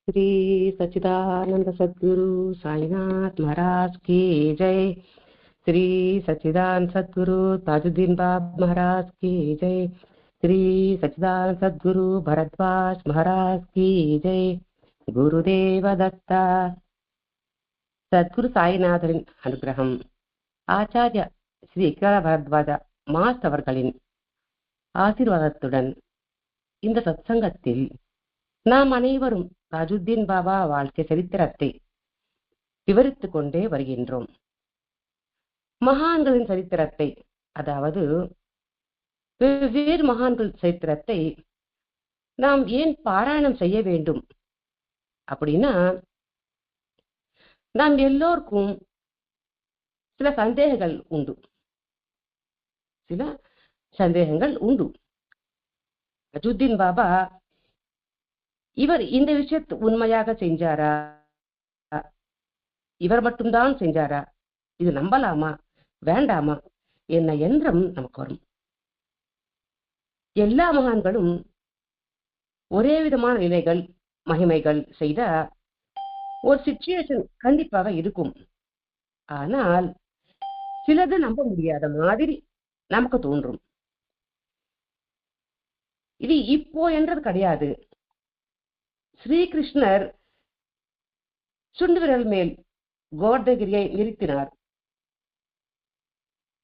श्री सच्चिदानंद सद्गुरु साईनाथ महाराज की जय। श्री सच्चिदानंद सद्गुरु ताजुद्दीन बाबा महाराज की जय। श्री सच्चिदानंद सद्गुरु भरद्वाज महाराज की जय। गुरुदेव दत्ता சத்குரு சாய்நாதரின் அனுகிரகம், ஆச்சாரிய ஸ்ரீ விக்ரம பரத்வாஜ மாஸ் அவர்களின் ஆசீர்வாதத்துடன் இந்த சத்சங்கத்தில் நாம் அனைவரும் தாஜுத்தீன் பாபா வாழ்க்கை சரித்திரத்தை விவரித்துக் கொண்டே வருகின்றோம். மகான்களின் சரித்திரத்தை, அதாவது வெவ்வேறு மகான்கள் சரித்திரத்தை நாம் ஏன் பாராயணம் செய்ய வேண்டும் அப்படின்னா, நாம் எல்லோருக்கும் சில சந்தேகங்கள் உண்டு. தாஜுத்தீன் பாபா இவர் இந்த விஷயத்தை உண்மையாக செஞ்சாரா, இவர் மட்டும்தான் செஞ்சாரா, இது நம்பலாமா வேண்டாமா என்ன எண்ணம் நமக்கு வரும். எல்லா மகான்களும் ஒரே விதமான நிலைகள் மகிமைகள் செய்த ஒரு சிச்சுவேஷன் கண்டிப்பாக இருக்கும். ஆனால் சிலது நம்ப முடியாத மாதிரி நமக்கு தோன்றும். இது இப்போ என்றது கிடையாது. ஸ்ரீகிருஷ்ணர் சுண்டு விரல் மேல் கோவர்தனகிரியை நிறுத்தினார்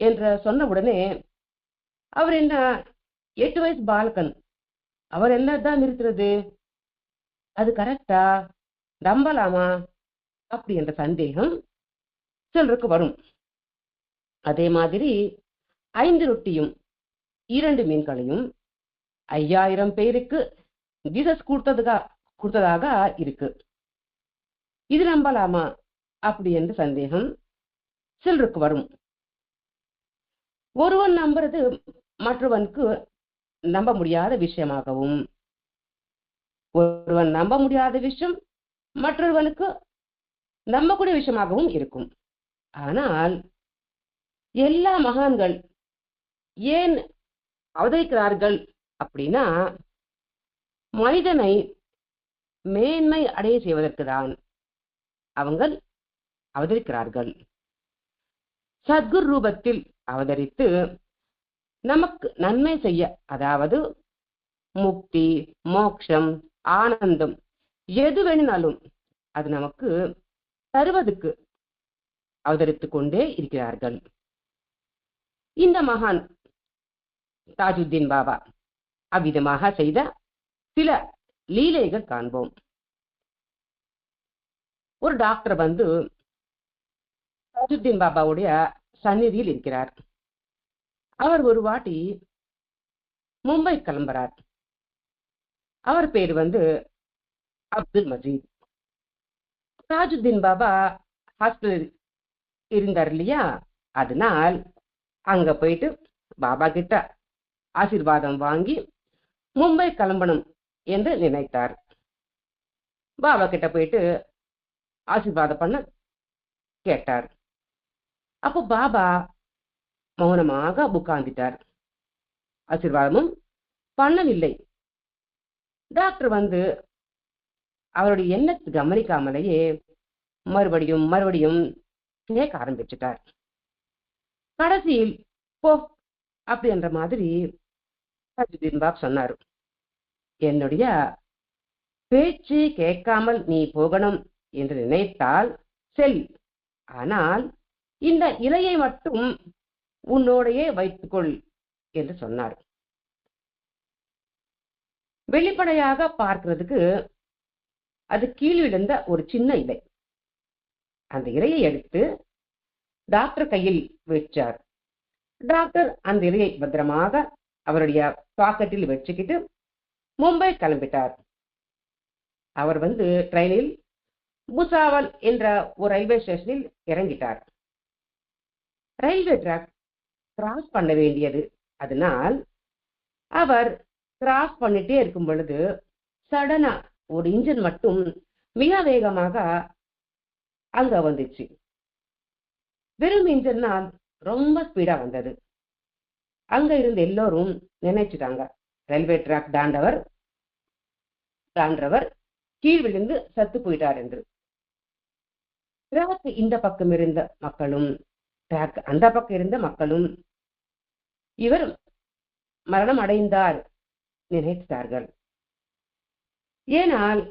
என்று சொன்ன உடனே அவர் என்ன 8 வயசு பாலகன், அவர் என்னதான் நிறுத்துறது, அது கரெக்டா, நம்பலாமா அப்படி என்ற சந்தேகம் சிலருக்கு வரும். அதே மாதிரி 5 ரொட்டியும் 2 மீன்களையும் 5000 பேருக்கு ஜீசஸ் கொடுத்ததாக இருக்கு, இது நம்பலாமா அப்படி என்ற சந்தேகம் சிலருக்கு வரும். ஒருவன் நம்புறது மற்றவனுக்கு நம்ப முடியாத விஷயமாகவும், ஒருவன் நம்ப முடியாத விஷயம் மற்றவனுக்கு நம்பக்கூடிய விஷயமாகவும் இருக்கும். ஆனால் எல்லா மகான்கள் ஏன் அவதரிக்கிறார்கள் அப்படின்னா, மனிதனை மேன்மை அடைய செய்வதற்கு தான் அவங்க அவதரிக்கிறார்கள். சத்குரு ரூபத்தில் அவதரித்து நமக்கு நன்மை செய்ய, அதாவது முக்தி, மோட்சம், ஆனந்தம் எது வேணுனாலும் அது நமக்கு தருவதற்கு அவதரித்துக் கொண்டே இருக்கிறார்கள். இந்த மகான் தாஜுத்தீன் பாபா அவ்விதமாக செய்த சில லீலைகள் காண்போம். ஒரு டாக்டர் வந்து தாஜுத்தீன் பாபாவுடைய சந்நிதியில் இருக்கிறார். அவர் ஒரு வாட்டி மும்பை கிளம்புறார். அவர் பேர் வந்து அப்துல் மஜீத். தாஜுத்தீன் பாபா ஹாஸ்பிட்டல் இருந்தார் இல்லையா, அதனால் அங்க போயிட்டு பாபா கிட்ட ஆசீர்வாதம் வாங்கி மும்பை கிளம்பணும் என்று நினைத்தார். பாபா கிட்ட போயிட்டு ஆசீர்வாதம் பண்ண கேட்டார். அப்போ பாபா மௌனமாக உட்கார்ந்துட்டார், ஆசீர்வாதமும் பண்ணவில்லை. டாக்டர் வந்து அவருடைய எண்ணத்தை கவனிக்காமலேயே மறுபடியும் கேட்க ஆரம்பிச்சுட்டார். கடைசியில் போ அப்படி என்ற மாதிரி தாஜுத்தீன் பாபா சொன்னார், என்னுடைய பேச்சு கேட்காமல் நீ போகணும் என்று நினைத்தால் செல், ஆனால் இந்த இலையை மட்டும் உன்னோடையே வைத்துக்கொள் என்று சொன்னார். வெளிப்படையாக பார்க்கிறதுக்கு அது கீழ் விழுந்த ஒரு சின்ன இலை. அந்த இலையை எடுத்து டாக்டர் கையில் வச்சார். டாக்டர் அந்த இலையை பத்திரமாக அவருடைய பாக்கெட்டில் வச்சுக்கிட்டு மும்பை கிளம்பிட்டார். அவர் வந்து ட்ரெயினில் பூசாவல் என்ற ஒரு ரயில்வே ஸ்டேஷனில் இறங்கிட்டார். ரயில்வே ட்ராக் கிராஸ் பண்ண வேண்டியது, அதனால் அவர் கிராஸ் பண்ணிட்டே இருக்கும் பொழுது சடனா ஒரு இன்ஜின் மட்டும் மிக வேகமாக அங்க வந்துச்சு. வெறும் இன்ஜினால் ரொம்ப ஸ்பீடா வந்தது. அங்க இருந்து எல்லோரும் நினைச்சுட்டாங்க, ரயில்வே ட்ராக் தாண்டவர் கீழ் விழுந்து சத்து போயிட்டார் என்று. ட்ராக் இந்த பக்கம் இருந்த மக்களும் ட்ராக் அந்த பக்கம் இருந்த மக்களும் இவர் மரணம் அடைந்தார் நினைத்தார்கள். ஏனால்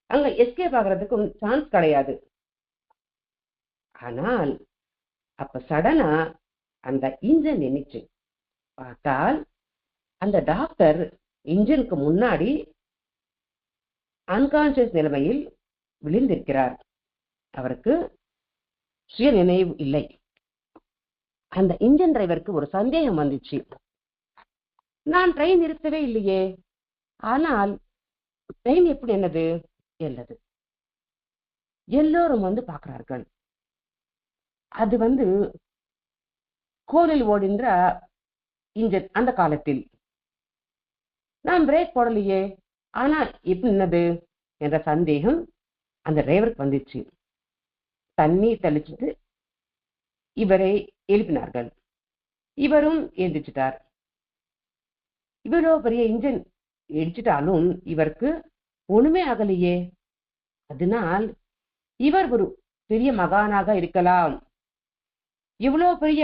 அங்க எஸ்கேப் ஆகிறதுக்கும் சான்ஸ் கிடையாது. ஆனால் அப்ப சடனா அந்த இன்ஜின் நின்னுச்சு. பார்த்தால் அந்த டாக்டர் இன்ஜினுக்கு முன்னாடி அன்கான்சியஸ் நிலைமையில் விழுந்திருக்கிறார். அவருக்கு சுய நினைவு இல்லை. அந்த இன்ஜின் டிரைவருக்கு ஒரு சந்தேகம் வந்துச்சு. நான் ட்ரெயின் நிறுத்தவே இல்லையே, ஆனால் ட்ரெயின் எப்படி என்னது என்னது. எல்லோரும் வந்து பார்க்கிறார்கள். அது கோலில் ஓடுகின்ற இன்ஜின். அந்த காலத்தில் நான் பிரேக் போடலையே, ஆனால் எப்படி என்னது என்ற சந்தேகம் அந்த டிரைவருக்கு வந்துச்சு. தண்ணீர் தெளிச்சுட்டு இவரை எழுப்பினார்கள். இவரும் எழுந்திரிச்சிட்டார். இவ்வளோ பெரிய இன்ஜின் இடிச்சிட்டாலும் இவருக்கு ஒண்ணுமே ஆகலையே. அதனால் இவர் ஒரு பெரிய மகானாக இருக்கலாம், இவ்வளவு பெரிய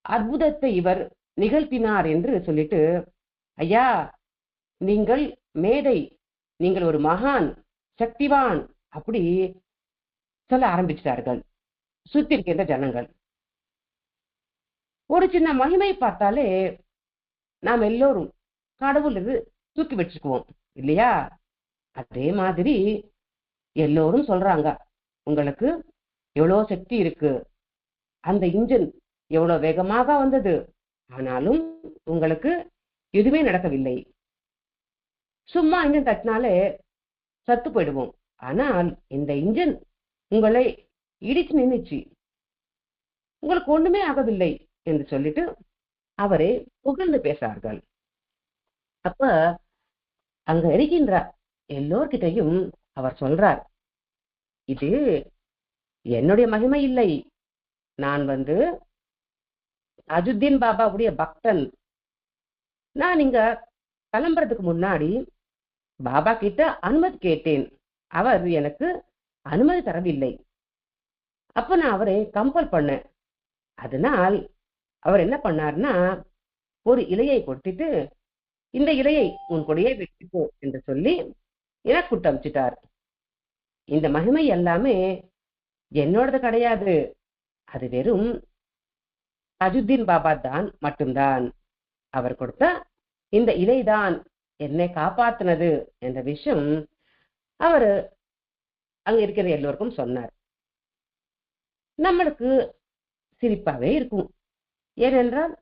அற்புதத்தை இவர் நிகழ்த்தினார் என்று சொல்லிட்டு, ஐயா நீங்கள் மேதை, நீங்கள் ஒரு மகான், சக்திவான் அப்படி சொல்ல ஆரம்பிச்சிட்டார்கள் சுத்தி இருக்கின்ற ஜனங்கள். ஒரு சின்ன மகிமை பார்த்தாலே நாம் எல்லோரும் கடவுள் தூக்கி வச்சுக்குவோம் இல்லையா? அதே மாதிரி எல்லோரும் சொல்றாங்க, உங்களுக்கு எவ்வளவு சக்தி இருக்கு, அந்த இன்ஜின் எவ்வளவு வேகமாக வந்தது, ஆனாலும் உங்களுக்கு எதுவுமே நடக்கவில்லை. சும்மா இன்ஜின் தட்டினாலே சத்து போயிடுவோம், ஆனால் இந்த இன்ஜின் உங்களை இடிச்சு நின்றுச்சு, உங்களுக்கு ஒண்ணுமே ஆகவில்லை என்று சொல்லிட்டு அவரை புகழ்ந்து பேசுறார்கள். அப்ப அங்க இருக்கின்ற எல்லோர்கிட்டையும் அவர் சொல்றார், இது என்னுடைய மகிமை இல்லை, நான் அஜுத்தீன் பாபாவுடைய பக்தன். நான் இங்க கிளம்புறதுக்கு முன்னாடி பாபா கிட்ட அனுமதி கேட்டேன், அவர் எனக்கு அனுமதி தரவில்லை. அப்ப நான் அவரை கம்பல் பண்ணேன். அதனால் அவர் என்ன பண்ணார்னா, ஒரு இலையை கொடுத்துட்டு இந்த இலையை உன் கூடயே வச்சுக்கோ என்று சொல்லி எனக்கு கூட்டு அமிச்சிட்டார். இந்த மகிமை எல்லாமே என்னோடது கிடையாது, அது வெறும் அஜுத்தீன் பாபா தான் மட்டும்தான். அவர் கொடுத்த இந்த இலைதான் என்னை காப்பாத்தினது என்ற விஷயம் அவர் அங்க இருக்கிற எல்லோருக்கும் சொன்னார். நம்மளுக்கு சிரிப்பாவே இருக்கும். ஏனென்றால்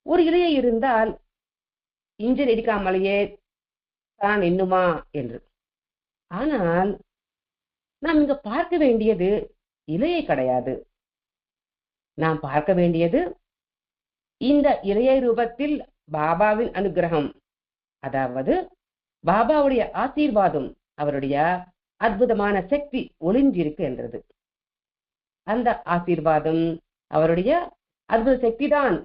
ஒரு இலையை இருந்தால் இன்ஜின் இடிக்காமலேயே தான் இன்னுமா என்று. ஆனால் நாம் இங்க பார்க்க வேண்டியது இலையை கிடையாது. நாம் பார்க்க வேண்டியது இந்த இலையை ரூபத்தில் பாபாவின் அனுகிரகம், அதாவது பாபாவுடைய ஆசீர்வாதம், அவருடைய அற்புதமான சக்தி ஒளிஞ்சிருக்கு என்றது. அந்த ஆசீர்வாதம், அவருடைய அற்புத சக்தி தான்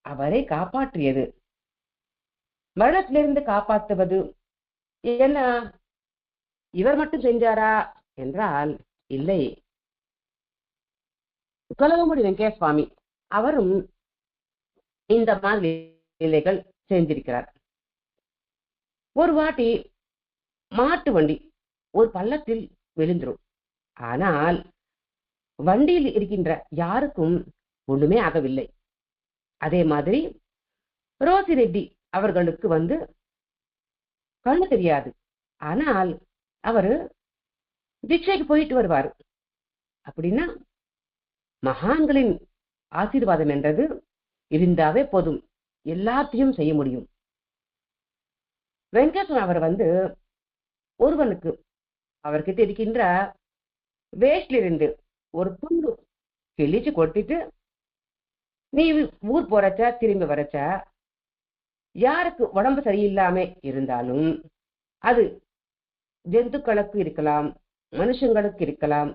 அவரை காப்பாற்றியது. மரணத்திலிருந்து காப்பாற்றுவது என்ன இவர் மட்டும் செஞ்சாரா என்றால் இல்லை. கலவமுடி வெங்கடேச சுவாமி அவரும் இந்த மாதிரி நிலைகள் செஞ்சிருக்கிறார். ஒரு வாட்டி மாட்டு வண்டி ஒரு பள்ளத்தில் விழுந்துரும், ஆனால் வண்டியில் இருக்கின்ற யாருக்கும் ஒண்ணுமே ஆகவில்லை. அதே மாதிரி ரோசி ரெட்டி அவர்களுக்கு கண்ணு தெரியாது, ஆனால் அவரு தீட்சைக்கு போயிட்டு வருவாரு. அப்படின்னா மகான்களின் ஆசீர்வாதம் என்றது இருந்தாவே போதும், எல்லாத்தையும் செய்ய முடியும். வெங்கடேசன் அவர் ஒருவனுக்கு அவர்கிட்ட இருக்கின்ற வேஷ்டிலிருந்து ஒரு துண்டு கிழிச்சு கொட்டிட்டு, நீ ஊர் போறச்சா திரும்பி வரச்சா யாருக்கு உடம்பு சரியில்லாம இருந்தாலும், அது ஜந்துக்களுக்கு இருக்கலாம், மனுஷங்களுக்கு இருக்கலாம்,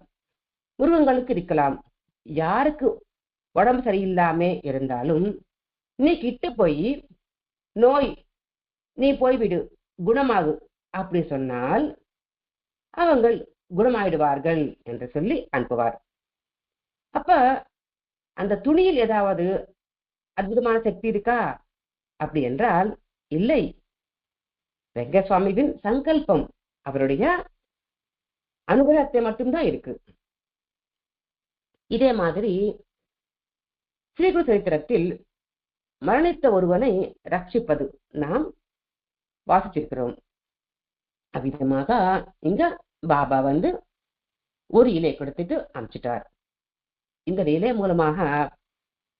மிருகங்களுக்கு இருக்கலாம், யாருக்கு உடம்பு சரியில்லாம இருந்தாலும் நீ கிட்ட போய் நோய் நீ போய்விடு, குணமாகு அப்படி சொன்னால் அவங்க குணமாயிடுவார்கள் என்று சொல்லி அனுப்புவார். அப்ப அந்த துணியில் ஏதாவது அற்புதமான சக்தி இருக்கா அப்படி என்றால் இல்லை. வெங்கசுவாமியின் சங்கல்பம், அவருடைய அனுகிரகத்தை மட்டும்தான் இருக்கு. இதே மாதிரி ஸ்ரீகுரு சரித்திரத்தில் மரணித்த ஒருவனை ரட்சிப்பது நாம் வாசிச்சிருக்கிறோம். அவ்விதமாக இங்க பாபா ஒரு இலை கொடுத்துட்டு அனுப்பிச்சிட்டார். இந்த இலை மூலமாக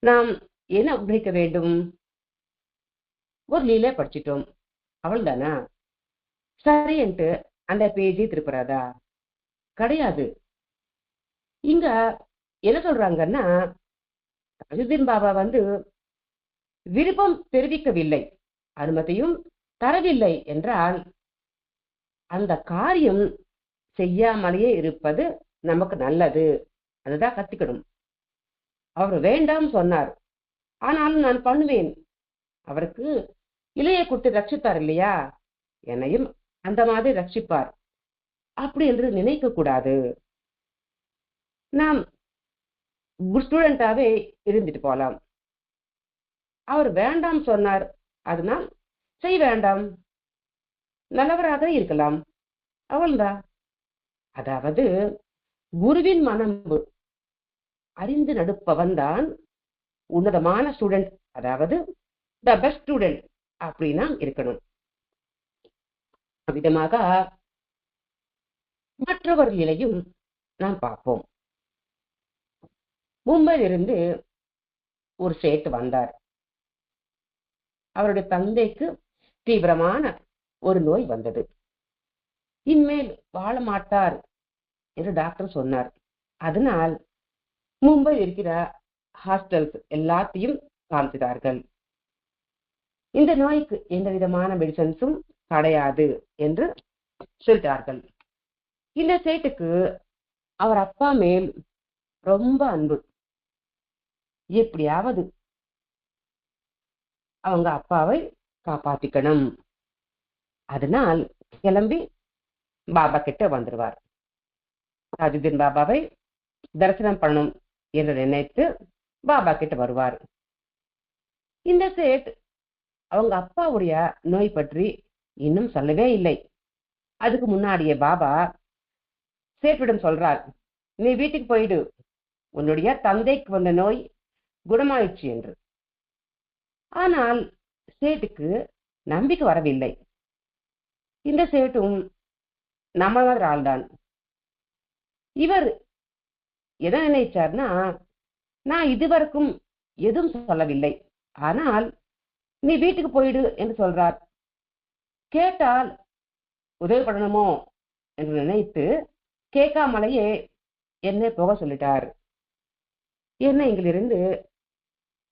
நாம் என்ன உபயோகிக்க வேண்டும்? ஒரு லீலை படிச்சிட்டோம், அவள் தானா சரியன்ட்டு அந்த பேஜை திருப்புறாதா? கிடையாது. இங்க என்ன சொல்றாங்கன்னா, அஜுதீன் பாபா விருப்பம் தெரிவிக்கவில்லை, அனுமதியும் தரவில்லை என்றால் அந்த காரியம் செய்யாமலேயே இருப்பது நமக்கு நல்லது. அதுதான் கத்துக்கணும். அவர் வேண்டாம் சொன்னார், ஆனாலும் நான் பண்ணுவேன். அவருக்கு இலையை கொடுத்து ரட்சித்தார் இல்லையா, என்னையும் அந்த மாதிரி ரட்சிப்பார் அப்படி என்று நினைக்க கூடாது. நாம் குட் ஸ்டூடெண்டாவே இருந்துட்டு போலாம். அவர் வேண்டாம் சொன்னார், அதனால் செய்ய வேண்டாம், நல்லவராக இருக்கலாம், அவள்தான். அதாவது குருவின் மனம்பு அறிந்து நடுப்பவன் தான் உன்னதமான ஸ்டூடெண்ட், அதாவது த பெஸ்ட் ஸ்டூடெண்ட் அப்படின்னா இருக்கணும். விதமாக மற்றவர்களையும் நாம் பார்ப்போம். மும்பையிலிருந்து ஒரு சேட்டு வந்தார். அவருடைய தந்தைக்கு தீவிரமான ஒரு நோய் வந்தது. இனிமேல் வாழ மாட்டார் என்று டாக்டர் சொன்னார். அதனால் மும்பை இருக்கிற ஹாஸ்டல்ஸ் எல்லாத்தையும் காமித்தார்கள். இந்த நோய்க்கு எந்த விதமான மெடிசன்ஸும் கிடையாது என்று சொல்லிட்டார்கள். இந்த சேட்டுக்கு அவர் அப்பா மேல் ரொம்ப அன்பு. எப்படியாவது அவங்க அப்பாவை காப்பாத்திக்கணும். அதனால் கிளம்பி பாபா கிட்ட வந்துருவார். தாஜுதீன் பாபாவை தரிசனம் பண்ணணும் என்று நினைத்து பாபா கிட்ட வருவார். இந்த சேட் அவங்க அப்பாவுடைய நோய் பற்றி இன்னும் சொல்லவே இல்லை. அதுக்கு முன்னாடியே பாபா சேட்டிடம் சொல்றார், நீ வீட்டுக்கு போயிடு, உன்னுடைய தந்தைக்கு வந்த நோய் குணமாயிடுச்சு என்று. ஆனால் சேட்டுக்கு நம்பிக்கை வரவில்லை. இந்த சேட்டும் நம்ம மாதிரி ஆள்தான். இவர் எதை நினைச்சார்னா, நான் இதுவரைக்கும் எதுவும் சொல்லவில்லை, ஆனால் நீ வீட்டுக்கு போயிடு என்று சொல்றார், கேட்டால் உதவி பண்ணணுமோ என்று நினைத்து கேட்காமலேயே என்னை போக சொல்லிட்டார். என்னை இங்கிலிருந்து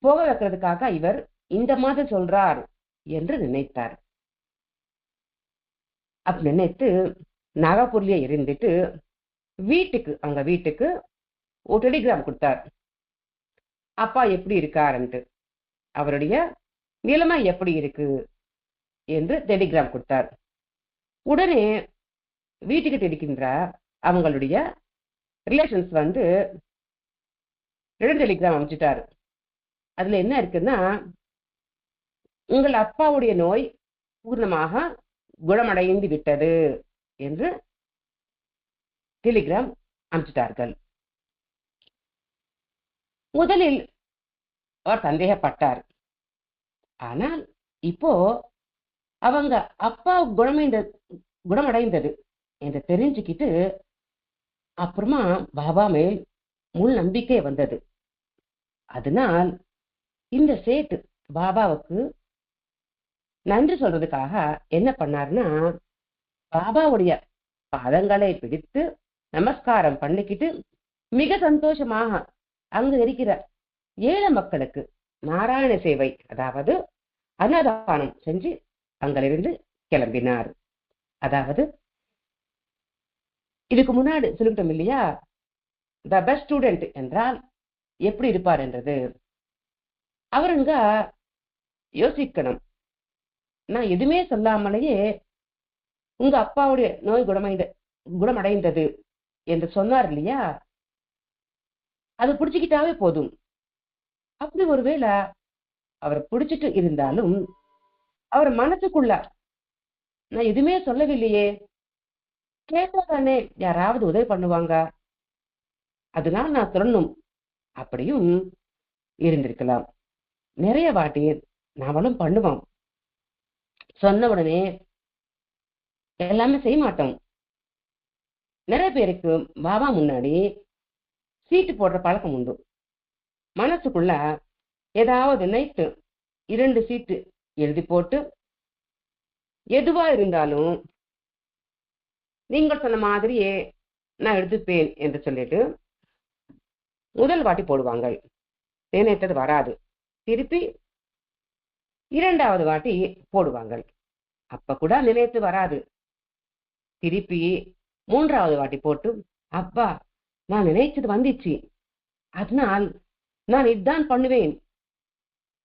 போக வைக்கிறதுக்காக இவர் இந்த மாதிரி சொல்றார் என்று நினைத்தார். அப்படி நினைத்து நாகப்பூர்லயே இருந்துட்டு அவங்க வீட்டுக்கு ஒரு டெலிகிராம் கொடுத்தார். அப்பா எப்படி இருக்காருன்ட்டு, அவருடைய நிலைமை எப்படி இருக்கு என்று டெலிகிராம் கொடுத்தார். உடனே வீட்டுக்கு இருக்கின்ற அவங்களுடைய ரிலேஷன்ஸ் 2 டெலிகிராம் அமைச்சிட்டாரு. அதுல என்ன இருக்குன்னா, உங்கள் அப்பாவுடைய நோய் பூர்ணமாக குணமடைந்து விட்டது என்று டெலிகிராம் அமைச்சிட்டார்கள். முதலில் அவர் சந்தேகப்பட்டார். ஆனால் இப்போ அவங்க அப்பா குணமடைந்தது என்று தெரிஞ்சுக்கிட்டு அப்புறமா பாபா மேல் முழு நம்பிக்கை வந்தது. அதனால் இந்த சேட்டு பாபாவுக்கு நன்றி சொல்றதுக்காக என்ன பண்ணாருன்னா, பாபாவுடைய பாதங்களை பிடித்து நமஸ்காரம் பண்ணிக்கிட்டு மிக சந்தோஷமாக அங்கு இருக்கிற ஏழை மக்களுக்கு நாராயண சேவை, அதாவது அன்னதானம் செஞ்சு அங்கிருந்து கிளம்பினார். அதாவது இதுக்கு முன்னாடி சொல்லிட்டோம் இல்லையா, த பெஸ்ட் ஸ்டூடெண்ட் என்றால் எப்படி இருப்பார் என்றது. அவருங்க யோசிக்கணும், நான் எதுவுமே சொல்லாமலேயே உங்க அப்பாவுடைய நோய் குணமடைந்தது என்று சொன்னார் இல்லையா, அது பிடிச்சுக்கிட்டாவே போதும். அப்படி ஒருவேளை அவரை பிடிச்சிட்டு இருந்தாலும் அவர் மனசுக்குள்ள நான் எதுவுமே சொல்லவில்லையே, கேட்டாதானே யாராவது உதவி பண்ணுவாங்க, அதனால நான் சொல்லணும் அப்படியும் இருந்திருக்கலாம். நிறைய வாட்டி நாமளும் பண்ணுவோம், சொன்ன உடனே எல்லாமே செய்ய மாட்டோம். நிறைய பேருக்கு பாபா முன்னாடி சீட்டு போடுற பழக்கம் உண்டு. மனசுக்குள்ள ஏதாவது நைட்டு 2 சீட்டு எழுதி போட்டு, எதுவா இருந்தாலும் நீங்கள் சொன்ன மாதிரியே நான் எடுத்துப்பேன் என்று சொல்லிட்டு முதல் வாட்டி போடுவாங்க. நினைத்தது வராது. திருப்பி 2வது வாட்டி போடுவாங்க. அப்ப கூட நினைத்து வராது. திருப்பி 3வது வாட்டி போட்டு, அப்பா நான் நினைச்சது வந்துச்சு, அதனால் நான் இதுதான் பண்ணுவேன்,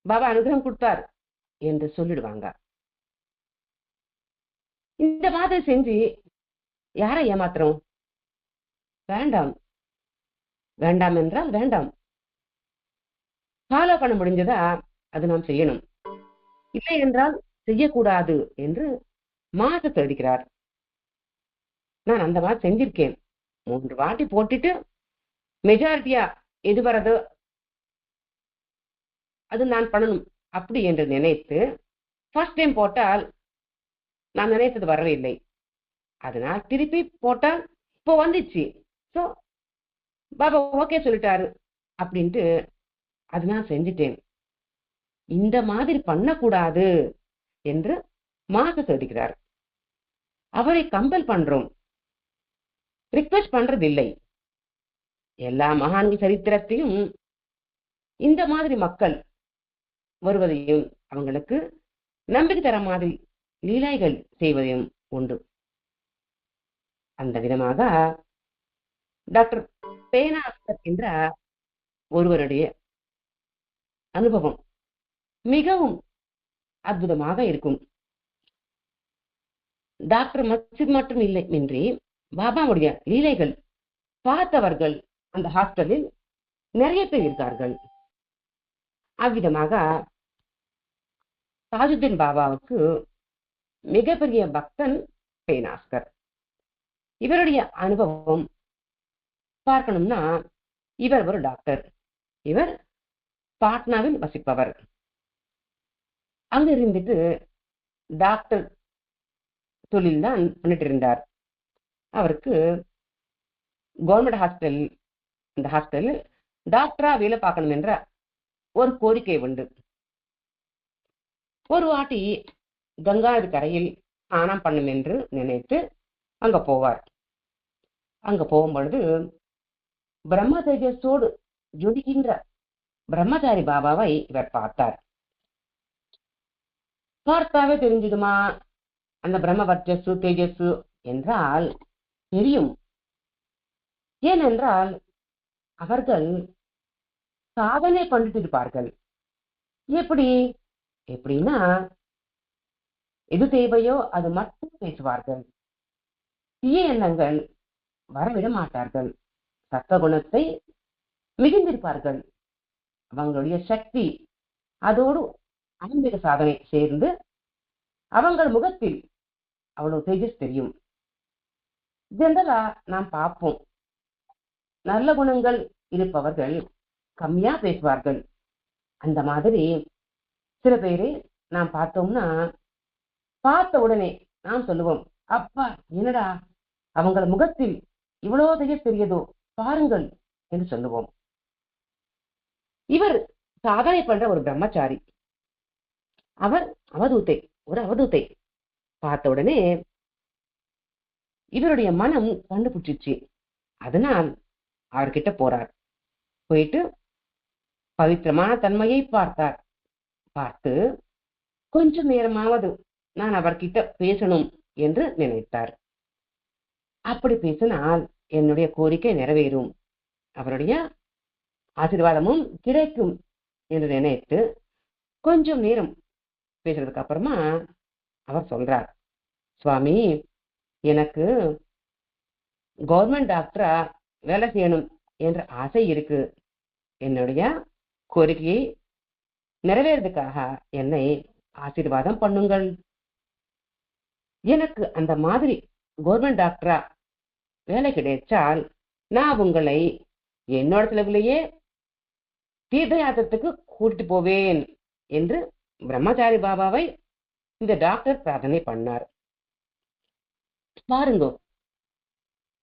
பாபா அனுகிரகம் கொடுத்தார் என்று சொல்லிடுவாங்க. இந்த மாதிரி செஞ்சு யாரை ஏமாத்துறோம்? வேண்டாம். வேண்டாம் என்றால் வேண்டாம். ஃபாலோ பண்ண முடிஞ்சதா அது நாம் செய்யணும், இல்லை என்றால் செய்யக்கூடாது என்று மாற்றத்தை எடுக்கிறார். நான் அந்த மாதிரி செஞ்சிருக்கேன். 3 வாட்டி போட்டுட்டு மெஜாரிட்டியா எது வரதோ அது நான் பண்ணணும் அப்படி என்று நினைத்து ஃபர்ஸ்ட் டைம் போட்டால் நான் நினைத்தது வரவே இல்லை. அதனால் திருப்பி போட்டால் இப்போ வந்துச்சு, ஸோ பாபா ஓகே சொல்லிட்டாரு அப்படின்ட்டு அது நான் செஞ்சுட்டேன். இந்த மாதிரி பண்ணக்கூடாது என்று மார்க்க எடுக்கிறார். அவரை கம்பல் பண்றோம், ரிக்வெஸ்ட் பண்றது இல்லை. எல்லா மகான்கள் சரித்திரத்தையும் இந்த மாதிரி மக்கள் வருவதையும் அவங்களுக்கு நம்பிக்கை தர மாதிரி லீலைகள் செய்வதையும் உண்டு. அந்த விதமாக டாக்டர் பேனாஸ்கர் என்ற ஒருவருடைய அனுபவம் மிகவும் அற்புதமாக இருக்கும். டாக்டர் மஸ்ஜித் மட்டும் இல்லை இன்றி பாபாவுடைய லீலைகள் பார்த்தவர்கள் அந்த ஹாஸ்டலில் நிறைய பேர் இருக்கார்கள். அவ்விதமாக தாஜுதீன் பாபாவுக்கு மிகப்பெரிய பக்தன் பேனாஸ்கர். இவருடைய அனுபவம் பார்க்கணும்னா, இவர் ஒரு டாக்டர். இவர் பாட்னாவில் வசிப்பவர். அங்க இருந்துட்டு டாக்டர் தொழில் தான் பண்ணிட்டு இருந்தார். அவருக்கு கவர்மெண்ட் ஹாஸ்பிட்டல், இந்த ஹாஸ்பிட்டலில் டாக்டரா வேலை பார்க்கணும் என்ற ஒரு கோரிக்கை உண்டு. ஒரு வாட்டி கங்காது கரையில் ஸ்நானம் பண்ணும் என்று நினைத்து அங்க போவார். அங்க போகும்பொழுது பிரம்ம தேஜஸோடு ஜொலிக்கின்ற பிரம்மச்சாரி பாபாவை இவர் பார்த்தார். பார்த்தாவே தெரிஞ்சுடுமா அந்த பிரம்ம வர்ச்சஸு தேஜஸு என்றால்? தெரியும். ஏனென்றால் அவர்கள் சாதனை பண்ணிட்டு இருப்பார்கள். எப்படின்னா எது தேவையோ அது மட்டும் பேசுவார்கள். தீய எண்ணங்கள் வரவிட மாட்டார்கள். சத்வகுணத்தை மிகுந்திருப்பார்கள். அவங்களுடைய சக்தி அதோடு ஆன்மீக சாதனை சேர்ந்து அவங்கள் முகத்தில் அவ்வளவு தேஜஸ் தெரியும். ஜெனரலா நாம் பார்ப்போம், நல்ல குணங்கள் இருப்பவர்கள் கம்மியா பேசுவார்கள். அந்த மாதிரி சில பேரை நாம் பார்த்தோம்னா பார்த்த உடனே நாம் சொல்லுவோம், அப்பா என்னடா அவங்கள முகத்தில் இவ்வளவு தேஜஸ் தெரியதோ பாருங்கள் என்று சொல்லுவோம். இவர் சாதனை பண்ற ஒரு பிரம்மச்சாரி. அவர் ஒரு அவதூத்தை பார்த்த உடனே இவருடைய மனம் கண்டுபிடிச்சிச்சு. அதனால் அவர்கிட்ட போறார். போயிட்டு பவித்திரமான தன்மையை பார்த்தார். பார்த்து கொஞ்ச நேரமாவது நான் அவர்கிட்ட பேசணும் என்று நினைத்தார். அப்படி பேசினால் என்னுடைய கோரிக்கை நிறைவேறும், அவருடைய ஆசீர்வாதமும் கிடைக்கும் என்று நினைத்து கொஞ்சம் நேரம் பேசுறதுக்கு அப்புறமா அவர் சொல்றார், சுவாமி எனக்கு கவர்மெண்ட் டாக்டரா வேலை செய்யணும் என்ற ஆசை இருக்கு. என்னுடைய கோரிக்கையை நிறைவேறதுக்காக என்னை ஆசீர்வாதம் பண்ணுங்கள். எனக்கு அந்த மாதிரி கவர்மெண்ட் டாக்டரா வேலை கிடைச்சால் நான் உங்களை என்னோட செலவிலேயே தீர்த்த யாத்திரத்துக்கு கூட்டிட்டு போவேன் என்று பிரம்மச்சாரி பாபாவை இந்த டாக்டர் பிரார்த்தனை பண்ணார். பாருங்க,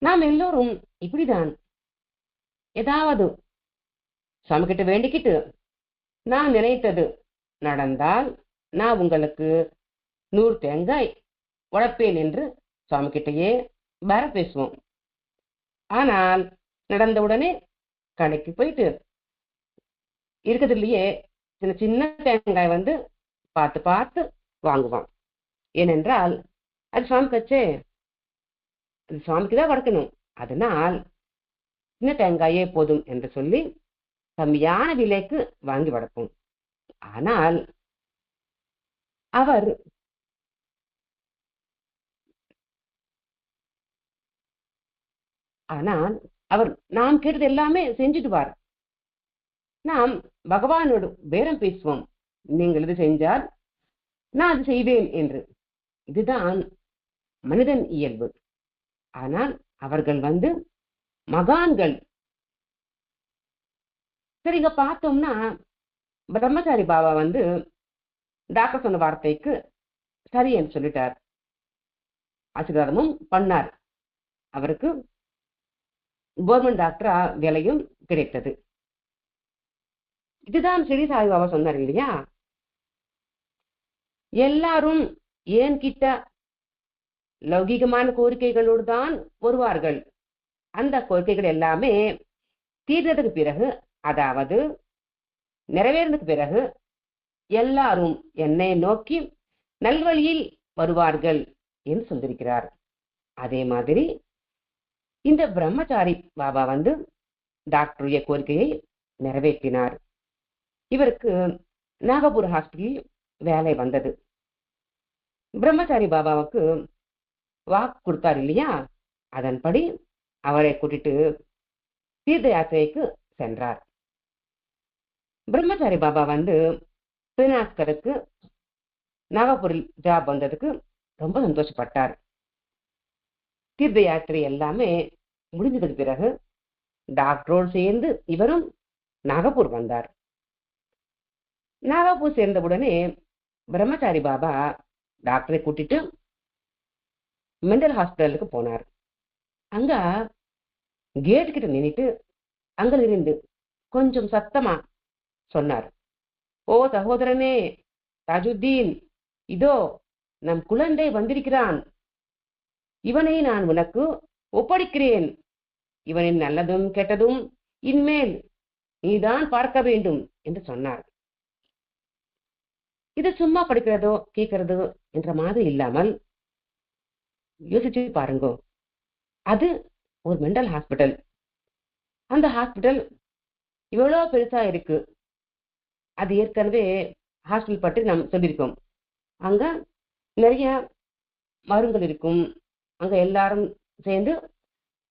நாம் எல்லோரும் இப்படிதான். ஏதாவது சுவாமி கிட்ட வேண்டிக்கிட்டு நான் நினைத்தது நடந்தால் நான் உங்களுக்கு 100 தேங்காய் உழைப்பேன் என்று சுவாமி கிட்டையே வேற பேசுவோம். ஆனால் நடந்தவுடனே கடைக்கு போயிட்டு இருக்கிறதுலயே சின்ன சின்ன தேங்காய் பார்த்து பார்த்து வாங்குவான். ஏனென்றால் அது சுவாமி கச்சே, அது சுவாமிக்கு தான் வளர்க்கணும். அதனால் சின்ன தேங்காயே போதும் என்று சொல்லி கம்மியான விலைக்கு வாங்கி வளர்ப்போம். ஆனால் அவர் நாம் கேட்டது எல்லாமே செஞ்சுடுவார். நாம் பகவானோடு பேரம் பேசுவோம், நீங்கள் இது செஞ்சால் நான் அது செய்வேன் என்று. இதுதான் மனிதன் இயல்பு. ஆனால் அவர்கள் மகான்கள். சரிங்க, பார்த்தோம்னா பிரம்மச்சாரி பாபா டாக்டர் சொன்ன வார்த்தைக்கு சரி என்று சொல்லிட்டார். ஆசீர்வாதமும் பண்ணார். அவருக்கு கவர்மெண்ட் டாக்டரா வேலையும் கிடைத்தது. இதுதான் ஸ்ரீ சாய் பாபா சொன்னார் இல்லையா? எல்லாரும் ஏன் கிட்ட லௌகிகமான கோரிக்கைகளோடு தான் வருவார்கள். அந்த கோரிக்கைகள் எல்லாமே தீர்ந்ததுக்கு பிறகு, அதாவது நிறைவேறதுக்கு பிறகு எல்லாரும் என்னை நோக்கி நல்வழியில் வருவார்கள் என்று சொல்லியிருக்கிறார். அதே மாதிரி இந்த பிரம்மச்சாரி பாபா டாக்டருடைய கோரிக்கையை நிறைவேற்றினார். இவருக்கு நாகப்பூர் ஹாஸ்பிட்டலில் வேலை வந்தது. பிரம்மச்சாரி பாபாவுக்கு வாக்கு கொடுத்தார் இல்லையா? அதன்படி அவரை கூட்டிட்டு தீர்த்த யாத்திரைக்கு சென்றார். பிரம்மச்சாரி பாபா பினாஸ்கருக்கு நாகப்பூரில் ஜாப் வந்ததுக்கு ரொம்ப சந்தோஷப்பட்டார். தீர்த்த யாத்திரை எல்லாமே முடிஞ்சதுக்கு பிறகு டாக்டரோடு சேர்ந்து இவரும் நாகப்பூர் வந்தார். நாகப்பூர் சேர்ந்தவுடனே பிரம்மச்சாரி பாபா டாக்டரை கூட்டிட்டு மெண்டல் ஹாஸ்பிட்டலுக்கு போனார். அங்க கேட் கிட்ட நின்றுட்டு அங்கிருந்து கொஞ்சம் சத்தமா சொன்னார், ஓ சகோதரனே தாஜுத்தீன், இதோ நம் குழந்தை வந்திருக்கிறான். இவனை நான் உனக்கு ஒப்படைக்கிறேன். இவனின் நல்லதும் கெட்டதும் இன்மேல் நீதான் பார்க்க வேண்டும் என்று சொன்னார். இது சும்மா படிக்கிறதோ கேட்கிறதோ என்ற மாதிரி இல்லாமல் யோசிச்சு பாருங்க. அது ஒரு மெண்டல் ஹாஸ்பிட்டல். அந்த ஹாஸ்பிட்டல் இவ்வளவு பெருசா இருக்கு. அது ஏற்கனவே ஹாஸ்பிட்டல் பற்றி நாம் சொல்லியிருக்கோம். அங்க நிறைய மருந்துகள் இருக்கும். அங்க எல்லாரும் சேர்ந்து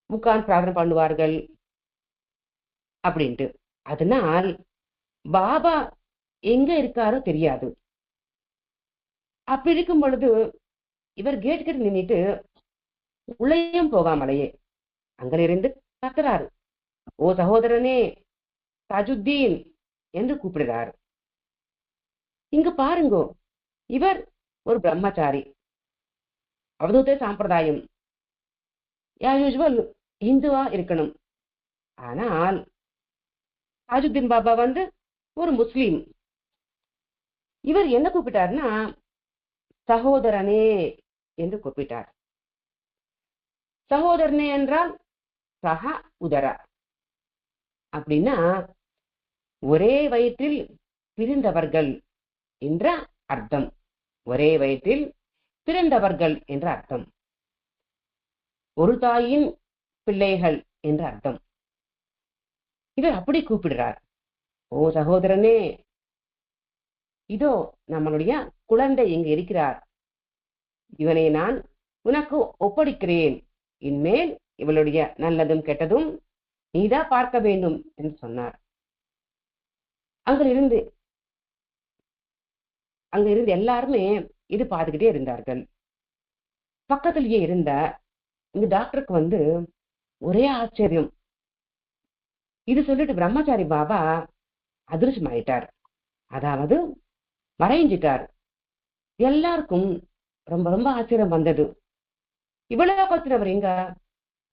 உட்கார்ந்து பிரார்த்தனை பண்ணுவார்கள் அப்படின்ட்டு. அதனால் பாபா எங்க இருக்காரோ தெரியாது. அப்படி இருக்கும் பொழுது இவர் கேட் கிட்ட நின்றுட்டு உள்ளேயும் போகாமலையே அங்கிருந்து கத்துறாரு, ஓ சகோதரனே தாஜுத்தீன் என்று கூப்பிடுறார். இங்க பாருங்கோ, இவர் ஒரு பிரம்மச்சாரி, அவதூத சாம்பிரதாயம், யூசுவல் இந்துவா இருக்கணும். ஆனால் தாஜுத்தீன் பாபா ஒரு முஸ்லீம். இவர் என்ன கூப்பிட்டார்னா சகோதரனே என்று கூப்பிட்டார். சகோதரனே என்றால் சக உதர, அப்படின்னா ஒரே வயிற்றில் பிரிந்தவர்கள் என்ற அர்த்தம். ஒரே வயிற்றில் பிறந்தவர்கள் என்ற அர்த்தம். ஒரு தாயின் பிள்ளைகள் என்ற அர்த்தம். இவர் அப்படி கூப்பிடுறார், ஓ சகோதரனே, இதோ நம்மளுடைய குழந்தை இங்கு இருக்கிறார். இவனை நான் உனக்கு ஒப்படைக்கிறேன். இனிமேல் இவளுடைய நல்லதும் கெட்டதும் நீதான் பார்க்க வேண்டும் என்று சொன்னார். அங்கிருந்து எல்லாருமே இது பார்த்துக்கிட்டே இருந்தார்கள். பக்கத்திலேயே இருந்த இந்த டாக்டருக்கு ஒரே ஆச்சரியம். இது சொல்லிட்டு பிரம்மச்சாரி பாபா அதிர்ஷ்டமாயிட்டார், அதாவது மறைஞ்சிட்டார். எல்லாருக்கும் ரொம்ப ரொம்ப ஆச்சரியம் வந்தது. இவ்வளவு பத்திரவர் எங்க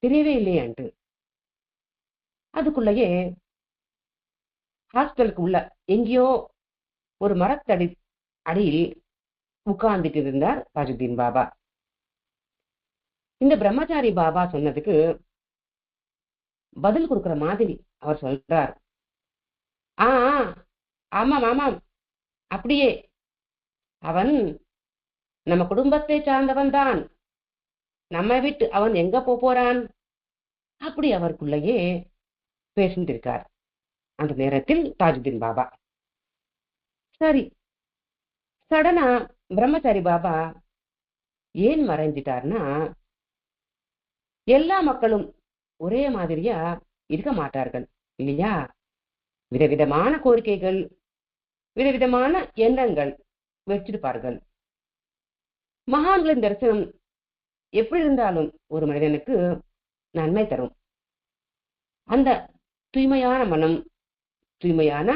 தெரியவே இல்லையான்ட்டு. அதுக்குள்ளேயே ஹாஸ்பிட்டலுக்கு உள்ள எங்கேயோ ஒரு மரத்தடி அடியில் உட்கார்ந்துட்டு இருந்தார் தாஜுதீன் பாபா. இந்த பிரம்மச்சாரி பாபா சொன்னதுக்கு பதில் கொடுக்கிற மாதிரி அவர் சொல்றார், ஆமாம் ஆமாம், அப்படியே அவன் நம்ம குடும்பத்தை சார்ந்தவன் தான், நம்ம விட்டு அவன் எங்க போறான் அப்படி அவருக்குள்ளேயே பேசிட்டு இருக்கார். அந்த நேரத்தில் தாஜுதீன் பாபா சரி சடனா பிரம்மச்சாரி பாபா ஏன் மறைஞ்சிட்டார்னா, எல்லா மக்களும் ஒரே மாதிரியா இருக்க மாட்டார்கள் இல்லையா? விதவிதமான கோரிக்கைகள், விதவிதமான எண்ணங்கள் வச்சிருப்பார்கள். மகான்களின் தரிசனம் எப்படி இருந்தாலும் ஒரு மனிதனுக்கு நன்மை தரும். அந்த தூய்மையான மனம், தூய்மையான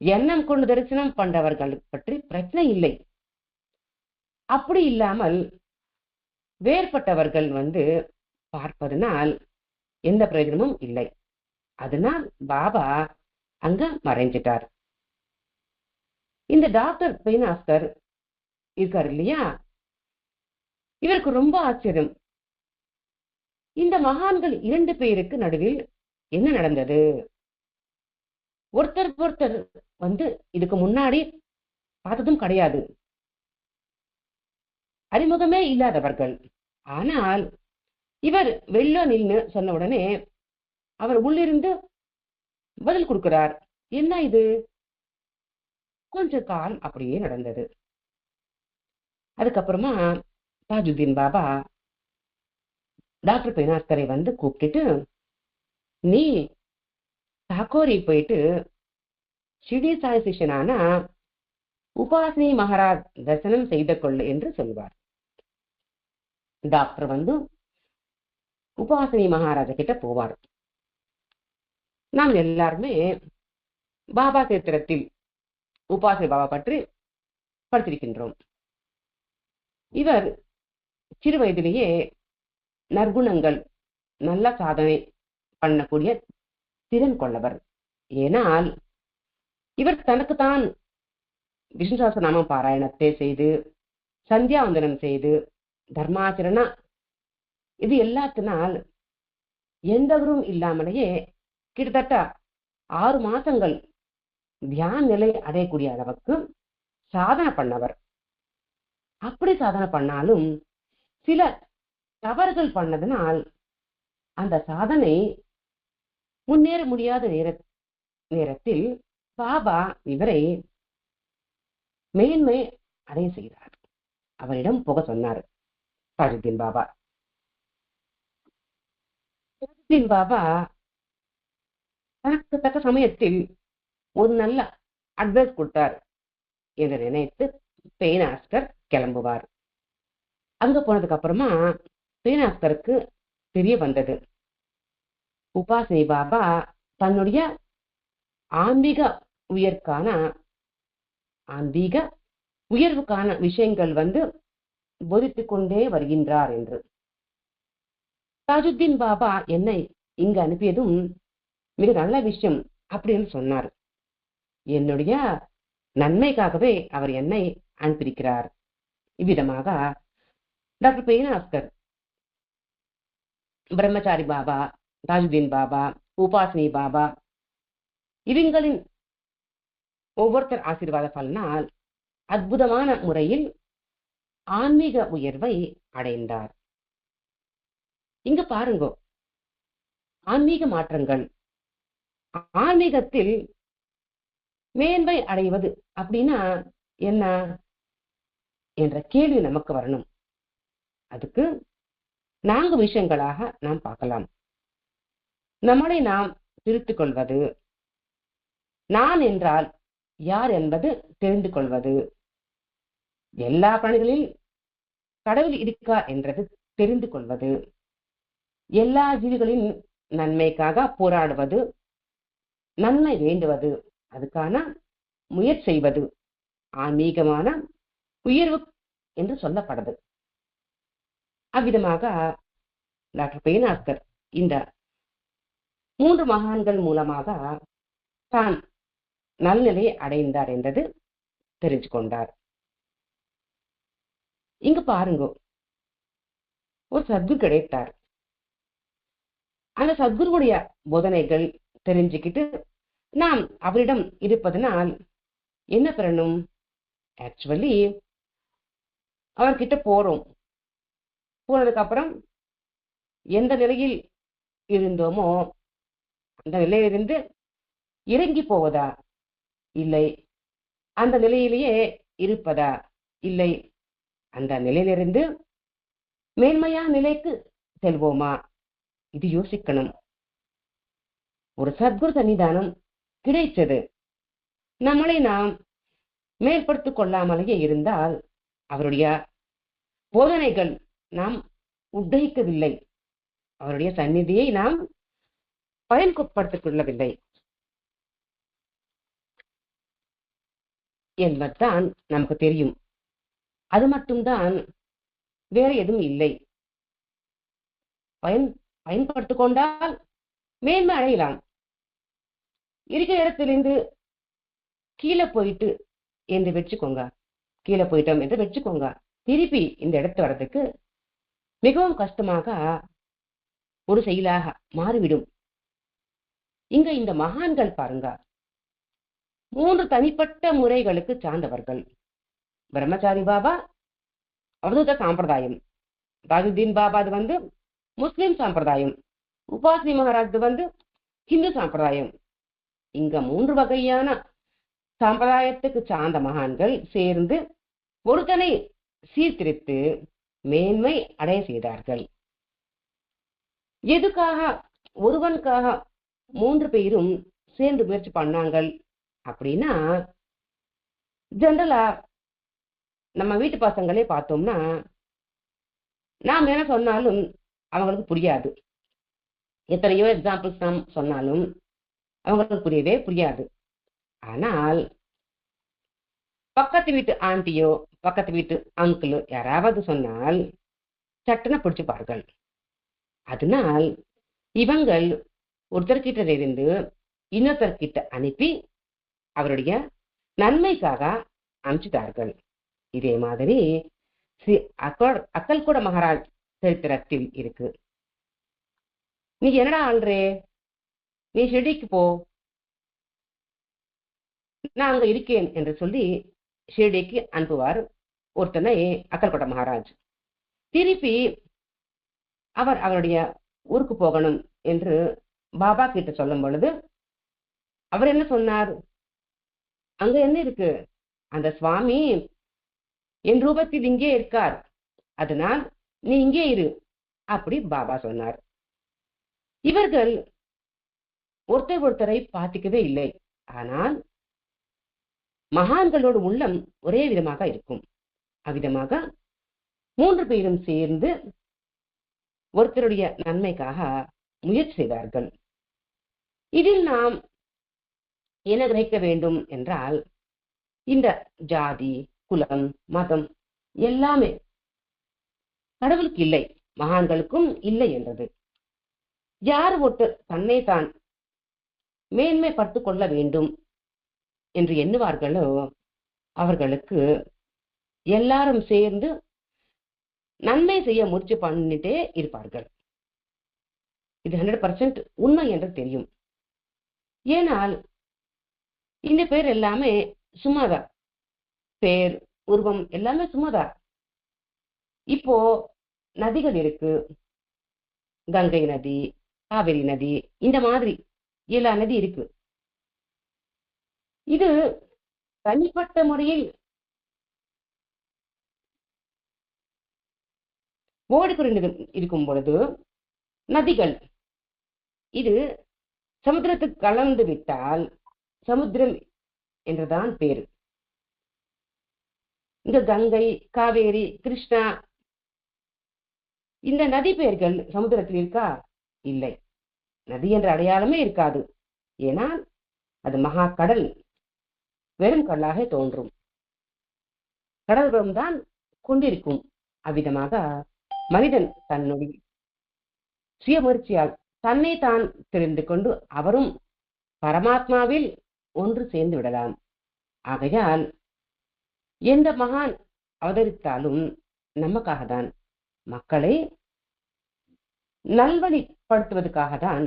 எண்ணம் கொண்டு தரிசனம் பண்றவர்கள் பற்றி பிரச்சனை இல்லை. அப்படி இல்லாமல் வேறுபட்டவர்கள் பார்ப்பதனால் எந்த பிரயோஜனமும் இல்லை. அதனால் பாபா அங்க மறைஞ்சிட்டார். இந்த டாக்டர் பெயினாஸ்கர் இருக்காரு இல்லையா, இவருக்கு ரொம்ப ஆச்சரியம். இந்த மகான்கள் 2 பேருக்கு நடுவில் என்ன நடந்தது? ஒருத்தர் இதுக்கு முன்னாடி பார்த்ததும் கிடையாது, அறிமுகமே இல்லாதவர்கள். ஆனால் இவர் வெள்ள நின்னு சொன்ன உடனே அவர் உள்ளிருந்து பதில் கொடுக்கிறார். என்ன இது? கொஞ்ச காலம் அப்படியே நடந்தது. அதுக்கப்புறமா தாஜுதீன் பாபா டாக்டர் பெயினாஸ்கரை கூப்பிட்டுட்டு, நீ தாக்கோரி போயிட்டு ஷிர்டி சாய் சிஷ்யனான உபாசினி மகாராஜ் தரிசனம் செய்து கொள்ளு என்று சொல்வார். டாக்டர் உபாசினி மகாராஜா கிட்ட போவார். நாம் எல்லாருமே பாபா சரித்திரத்தில் உபாசினி பாபா பற்றி படித்திருக்கின்றோம். இவர் சிறு வயதிலேயே நற்குணங்கள், நல்ல சாதனை பண்ணக்கூடிய திறன் கொண்டவர். ஏனால் இவர் தனக்குத்தான் விஷ்ணு சஹஸ்ரநாமம் பாராயணத்தை செய்து, சந்தியாவந்தனம் செய்து, தர்மாச்சரணா இது எல்லாத்தினால் எந்தவரும் இல்லாமலேயே கிட்டத்தட்ட 6 மாசங்கள் தியான நிலை அடையக்கூடிய அளவுக்கு சாதனை பண்ணவர். அப்படி சாதனை பண்ணாலும் சில தவறுகள் பண்ணதனால் அந்த சாதனை முன்னேற முடியாத நேரத்தில் பாபா இவரை மேன்மை அடைய செய்தார். அவரிடம் போக சொன்னார் தாஜுதீன் பாபா. தாஜுதீன் பாபா தனக்கு தக்க சமயத்தில் ஒரு நல்ல அட்வைஸ் கொடுத்தார் என்று நினைத்து பெயினாஸ்கர் கிளம்புவார். அங்க போனதுக்கு அப்புறமா பெயினாஸ்கருக்கு தெரிய வந்தது, உபாசினி பாபா தன்னுடைய ஆன்மீக உயர்வுக்கான விஷயங்கள் போதித்துக் கொண்டே வருகின்றார் என்று. தாஜுதீன் பாபா என்னை இங்கு அனுப்பியதும் மிக நல்ல விஷயம் அப்படின்னு சொன்னார். என்னுடைய நன்மைக்காகவே அவர் என்னை அனுப்பியிருக்கிறார். இவ்விதமாக டாக்டர் பெயினாஸ்கர் பிரம்மச்சாரி பாபா, தாஜுதீன் பாபா, உபாசினி பாபா இவங்களின் ஒவ்வொருத்தர் ஆசீர்வாத பலனால் அற்புதமான முறையில் ஆன்மீக உயர்வை அடைந்தார். இங்க பாருங்க, ஆன்மீக மாற்றங்கள், ஆன்மீகத்தில் மேன்மை அடைவது அப்படின்னா என்ன என்ற கேள்வி நமக்கு வரணும். அதுக்கு 4 விஷயங்களாக நாம் பார்க்கலாம். நம்மளை நாம் திருத்திக் கொள்வது, நான் என்றால் யார் என்பது தெரிந்து கொள்வது, எல்லா பிராணிகளில் கடவுள் இருக்கா என்றது தெரிந்து கொள்வது, எல்லா ஜீவிகளின் நன்மைக்காக போராடுவது, நன்மை வேண்டுவது, அதுக்கான முயற்சி செய்வது, ஆன்மீகமான உயர்வு என்று சொல்லப்படுது. அவ்விதமாக டாக்டர் பெயினாஸ்கர் இந்த 3 மகான்கள் மூலமாக தான் நல்நிலையை அடைந்தார் என்றது தெரிஞ்சு கொண்டார். இங்கு பாருங்க, ஒரு சத்குரு கிடைத்தார். அந்த சத்குருவுடைய போதனைகள் தெரிஞ்சுக்கிட்டு நாம் அவரிடம் இருப்பதனால் என்ன பெறணும்? ஆக்சுவலி அவர்கிட்ட போறோம், போனதுக்கு அப்புறம் எந்த நிலையில் இருந்தோமோ அந்த நிலையிலிருந்து இறங்கி போவதா, இல்லை அந்த நிலையிலேயே இருப்பதா, இல்லை அந்த நிலையிலிருந்து மேன்மையான நிலைக்கு செல்வோமா, இது யோசிக்கணும். ஒரு சத்குரு சன்னிதானம் கிடைத்தது, நம்மளை நாம் மேற்படுத்திக் கொள்ளாமலேயே இருந்தால் அவருடைய போதனைகள் நாம் உத்தரிக்கவில்லை, அவருடைய சந்நிதியை நாம் பயன்படுத்திக் கொள்ளவில்லை என்பதுதான் நமக்கு தெரியும். அது மட்டும்தான், வேற எதுவும் இல்லை. பயன்படுத்திக் கொண்டால் மேன்மை அடையலாம். இருக்கிற இடத்திலிருந்து கீழே போயிட்டு என்று வச்சுக்கோங்க, கீழே போயிட்டோம் என்று வச்சுக்கோங்க, திருப்பி இந்த இடத்து வர்றதுக்கு மிகவும் கஷ்டமாக ஒரு செயலாக மாறிவிடும். இங்க இந்த மகான்கள் பாருங்க, 3 தனிப்பட்ட முறைகளுக்கு சார்ந்தவர்கள். பிரம்மச்சாரி பாபா அவதூத சாம்பிரதாயம், தாஜுதீன் பாபா அது முஸ்லிம் சாம்பிரதாயம், உபாசி மகாராஜ் ஹிந்து சாம்பிரதாயம். இங்க 3 வகையான சாம்பிரதாயத்துக்கு சார்ந்த மகான்கள் சேர்ந்து ஒருத்தனை சீர்திருத்து மேன்மை அடைய செய்தார்கள். எதுக்காக ஒருவனுக்காக 3 பேரும் சேர்ந்து முயற்சி பண்ணாங்கள் அப்படின்னா, ஜெனரலா நம்ம வீட்டு பசங்களே பார்த்தோம்னா, நாம் என்ன சொன்னாலும் அவங்களுக்கு புரியாது. எத்தனையோ எக்ஸாம்பிள்ஸ் நாம் சொன்னாலும் அவங்களுக்கு புரியவே புரியாது. ஆனால் பக்கத்து வீட்டு ஆண்டியோ பக்கத்து வீட்டு அங்கிளோ யாராவது சொன்னால் சட்டனை பிடிச்சுப்பார்கள். அதனால் இவங்கள் ஒருத்தர்கிட்ட இருந்து இன்னொருத்தர்கிட்ட அனுப்பி அவருடைய நன்மைக்காக அனுப்பிச்சிட்டார்கள். இதே மாதிரி அக்கல்கோட மகாராஜ் சரித்திரத்தில் இருக்கு. நீ என்னடா ஆள்றே, நீ ஷெடிக்கு போ, நான் அங்க இருக்கேன் என்று சொல்லி ஷிரடிக்கு அனுப்புவார் ஒருத்தனை அக்கல்கோட்ட மகாராஜ். திருப்பி அவர் அவருடைய ஊருக்கு போகணும் என்று பாபா கிட்ட சொல்லும் பொழுது அவர் என்ன சொன்னார்? அங்க என்ன இருக்கு, அந்த சுவாமி என் ரூபத்தில் இங்கே இருக்கார், அதனால் நீ இங்கே இரு, அப்படி பாபா சொன்னார். இவர்கள் ஒருத்தரை பார்த்துக்கவே இல்லை. ஆனால் மகான்களோடு உள்ளம் ஒரே விதமாக இருக்கும். அவ்விதமாக 3 பேரும் சேர்ந்து ஒருத்தருடைய நன்மைக்காக முயற்சி செய்தார்கள். இதில் நாம் என்ன கிரகிக்க வேண்டும் என்றால், இந்த ஜாதி, குலம், மதம் எல்லாமே கடவுளுக்கு இல்லை, மகான்களுக்கும் இல்லை என்றது. யார் ஒருத்தர் தன்னை தான் மேன்மைப்படுத்திக் கொள்ள வேண்டும் என்று எண்ணுவார்களோ அவர்களுக்கு எல்லாரும் சேர்ந்து நன்மை செய்ய முயற்சி பண்ணிட்டே இருப்பார்கள். இது 100% உண்மை என்று தெரியும். ஏனால் இந்த பேர் எல்லாமே சும்மாதான், பேர் உருவம் எல்லாமே சும்மாதான். இப்போ நதிகள் இருக்கு, கங்கை நதி, காவிரி நதி, இந்த மாதிரி எல்லா நதி இருக்கு. இது தனிப்பட்ட முறையில் ஓடிக்கொண்டு இருக்கும் பொழுது நதிகள் இது சமுத்திரத்துக்கு கலந்து விட்டால் சமுத்திரம் என்றுதான் பேரு. இந்த கங்கை, காவேரி, கிருஷ்ணா இந்த நதி பெயர்கள் சமுத்திரத்தில் இருக்கா? இல்லை. நதி என்ற அடையாளமே இருக்காது. ஏன்னா அது மகா கடல், வெறும் கடலாக தோன்றும். கடல்களும் தான் கொண்டிருக்கும். அவ்விதமாக மனிதன் தன்னுடைய சுயமுயற்சியால் தன்னை தான் தெரிந்து கொண்டு அவரும் பரமாத்மாவில் ஒன்று சேர்ந்து விடலாம். ஆகையால் எந்த மகான் அவதரித்தாலும் நமக்காக தான், மக்களை நல்வழிப்படுத்துவதற்காக தான்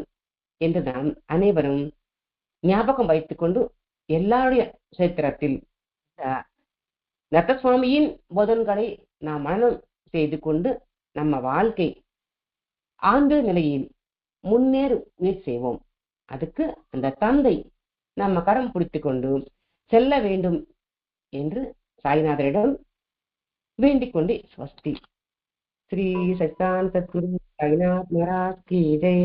என்று நாம் அனைவரும் ஞாபகம் வைத்துக் கொண்டு எல்லாருடைய சரித்திரத்தில் நரசிம்மரின் போதன்களை நாம் மனனம் செய்து கொண்டு நம்ம வாழ்க்கை ஆழ்ந்த நிலையில் முன்னேற முயற்சி செய்வோம். அதுக்கு அந்த தந்தை நம்ம கரம் பிடித்துக் கொண்டு செல்ல வேண்டும் என்று சாய்நாதரிடம் வேண்டிக் கொண்டு ஸ்வஸ்தி. श्री सच्चिदानंद सद्गुरु साईनाथ महाराज की जय।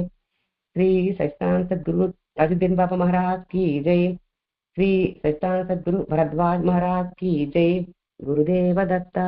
श्री सच्चिदानंद सद्गुरु अजितदिन बाबा महाराज की जय। श्री सच्चिदानंद सद्गुरु भरद्वाज महाराज की जय। गुरुदेव दत्ता।